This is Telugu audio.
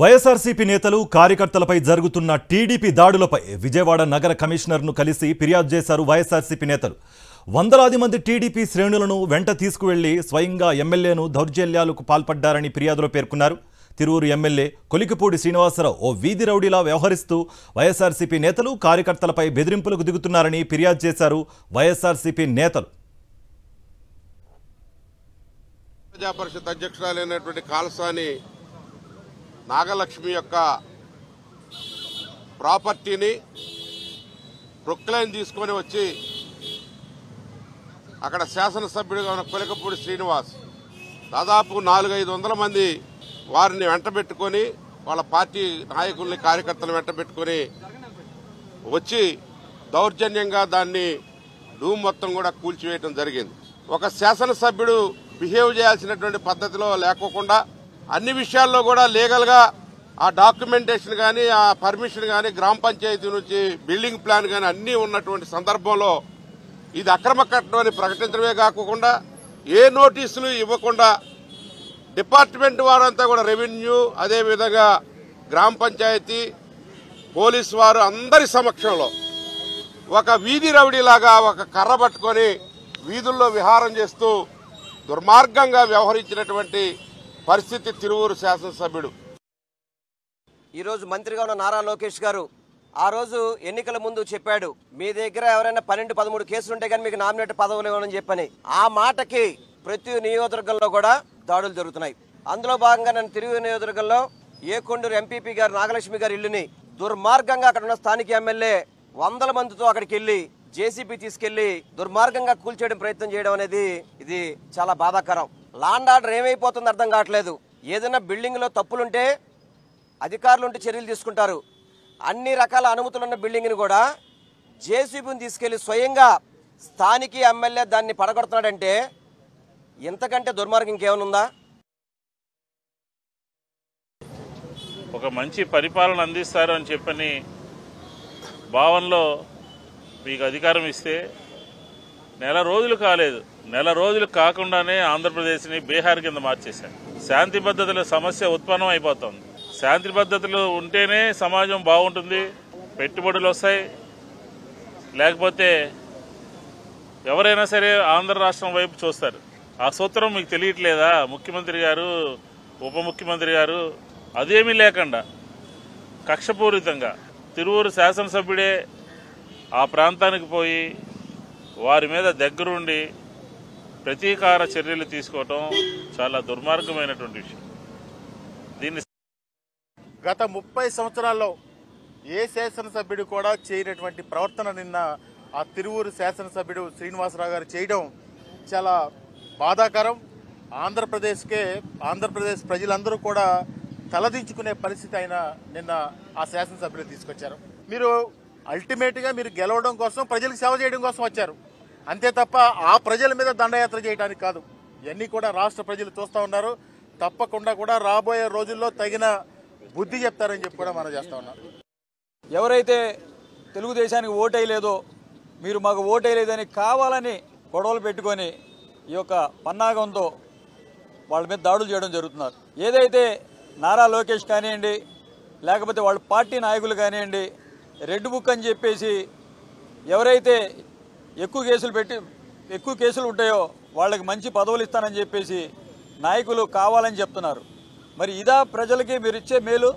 వైఎస్ఆర్సీపీ నేతలు కార్యకర్తలపై జరుగుతున్న టీడీపీ దాడులపై విజయవాడ నగర కమిషనర్ను కలిసి ఫిర్యాదు చేశారు వైఎస్ఆర్సీపీ నేతలు. వందలాది మంది టీడీపీ శ్రేణులను వెంట తీసుకువెళ్లి స్వయంగా ఎమ్మెల్యేను దౌర్జన్యాలకు పాల్పడ్డారని ఫిర్యాదులో పేర్కొన్నారు. తిరువూరు ఎమ్మెల్యే కొలికిపూడి శ్రీనివాసరావు ఓ వీధి రౌడీలా వ్యవహరిస్తూ వైఎస్ఆర్సీపీ నేతలు కార్యకర్తలపై బెదిరింపులకు దిగుతున్నారని ఫిర్యాదు చేశారు వైఎస్ఆర్సీపీ నేతలు. ప్రజా పరిషత్ అధ్యక్షురాలైనటువంటి కాలసాని నాగలక్ష్మి యొక్క ప్రాపర్టీని ప్రొక్లైన్ తీసుకొని వచ్చి అక్కడ శాసనసభ్యుడిగా ఉన్న కొలికపూడి శ్రీనివాస్ దాదాపు 400-500 మంది వారిని వెంటబెట్టుకొని వాళ్ళ పార్టీ నాయకుల్ని కార్యకర్తలు వెంటబెట్టుకొని వచ్చి దౌర్జన్యంగా దాన్ని రూమ్ మొత్తం కూడా కూల్చివేయడం జరిగింది. ఒక శాసనసభ్యుడు బిహేవ్ చేయాల్సినటువంటి పద్ధతిలో లేకోకుండా అన్ని విషయాల్లో కూడా లీగల్గా ఆ డాక్యుమెంటేషన్ కానీ ఆ పర్మిషన్ కానీ గ్రామ పంచాయతీ నుంచి బిల్డింగ్ ప్లాన్ కానీ అన్నీ ఉన్నటువంటి సందర్భంలో ఇది అక్రమ కట్టడం అని ప్రకటించడమే కాకుండా ఏ నోటీసులు ఇవ్వకుండా డిపార్ట్మెంట్ వారంతా కూడా రెవెన్యూ అదేవిధంగా గ్రామ పంచాయతీ పోలీసు వారు అందరి సమక్షంలో ఒక వీధి రౌడీలాగా ఒక కర్ర పట్టుకొని వీధుల్లో విహారం చేస్తూ దుర్మార్గంగా వ్యవహరించినటువంటి పరిస్థితి తిరువూరు శాసనసభ్యుడు. ఈరోజు మంత్రిగా ఉన్న నారా లోకేష్ గారు ఆ రోజు ఎన్నికల ముందు చెప్పాడు, మీ దగ్గర ఎవరైనా 12-13 కేసులు ఉంటే కానీ మీకు నామినేట్ పదవులు ఇవ్వనని చెప్పని. ఆ మాటకి ప్రతి నియోజకవర్గంలో కూడా దాడులు జరుగుతున్నాయి. అందులో భాగంగా నేను తిరువూరు నియోజకవర్గంలో ఏకొండూరు ఎంపీపీ గారు నాగలక్ష్మి గారి ఇల్లుని దుర్మార్గంగా అక్కడ ఉన్న స్థానిక ఎమ్మెల్యే 100 మందితో అక్కడికి వెళ్లి జేసీబీ తీసుకెళ్లి దుర్మార్గంగా కూల్చేయడం ప్రయత్నం చేయడం అనేది ఇది చాలా బాధాకరం. లాండ్ ఆర్డర్ ఏమైపోతుందో అర్థం కావట్లేదు. ఏదైనా బిల్డింగ్ లో తప్పులుంటే అధికారులు ఉంటే చర్యలు తీసుకుంటారు. అన్ని రకాల అనుమతులున్న బిల్డింగ్ని కూడా జేసీబీని తీసుకెళ్లి స్వయంగా స్థానిక ఎమ్మెల్యే దాన్ని పడగొడుతున్నాడంటే ఇంతకంటే దుర్మార్గం ఇంకేమనుందా? ఒక మంచి పరిపాలన అందిస్తారు అని చెప్పని భావనలో మీకు అధికారం ఇస్తే నెల రోజులు కాలేదు. నెల రోజులు కాకుండానే ఆంధ్రప్రదేశ్ని బీహార్ కింద మార్చేశారు. శాంతి భద్రతల సమస్య ఉత్పన్నం అయిపోతుంది. శాంతి భద్రతలు ఉంటేనే సమాజం బాగుంటుంది, పెట్టుబడులు వస్తాయి. లేకపోతే ఎవరైనా సరే ఆంధ్ర రాష్ట్రం వైపు చూస్తారు. ఆ సూత్రం మీకు తెలియట్లేదా? ముఖ్యమంత్రి గారు, ఉప ముఖ్యమంత్రి గారు అదేమీ లేకుండా కక్షపూరితంగా తిరువూరు శాసనసభ్యుడే ఆ ప్రాంతానికి పోయి వారి మీద దగ్గరుండి ప్రతీకార చర్యలు తీసుకోవటం చాలా దుర్మార్గమైనటువంటి విషయం. దీన్ని గత 30 సంవత్సరాల్లో ఏ శాసనసభ్యుడు కూడా చేయనటువంటి ప్రవర్తన నిన్న ఆ తిరువూరు శాసనసభ్యుడు శ్రీనివాసరావు గారు చేయడం చాలా బాధాకరం. ఆంధ్రప్రదేశ్ ప్రజలందరూ కూడా తలదించుకునే పరిస్థితి అయినా నిన్న ఆ శాసనసభ్యులు తీసుకొచ్చారు. మీరు అల్టిమేట్గా మీరు గెలవడం కోసం, ప్రజలకు సేవ చేయడం కోసం వచ్చారు అంతే తప్ప ఆ ప్రజల మీద దండయాత్ర చేయడానికి కాదు. ఇవన్నీ కూడా రాష్ట్ర ప్రజలు చూస్తూ ఉన్నారు. తప్పకుండా కూడా రాబోయే రోజుల్లో తగిన బుద్ధి చెప్తారని చెప్పి కూడా మనం చేస్తూ ఉన్నాం. ఎవరైతే తెలుగుదేశానికి ఓటేయలేదో, మీరు మాకు ఓటేయలేదని కావాలని గొడవలు పెట్టుకొని ఈ యొక్క పన్నాగంతో వాళ్ళ మీద దాడులు చేయడం జరుగుతున్నారు. ఏదైతే నారా లోకేష్ కానివ్వండి, లేకపోతే వాళ్ళ పార్టీ నాయకులు కానివ్వండి, రెడ్ బుక్ అని చెప్పేసి ఎవరైతే ఎక్కువ కేసులు ఉంటాయో వాళ్ళకి మంచి పదవులు ఇస్తానని చెప్పేసి నాయకులు కావాలని చెప్తున్నారు. మరి ఇదా ప్రజలకి మీరు ఇచ్చే మేలు?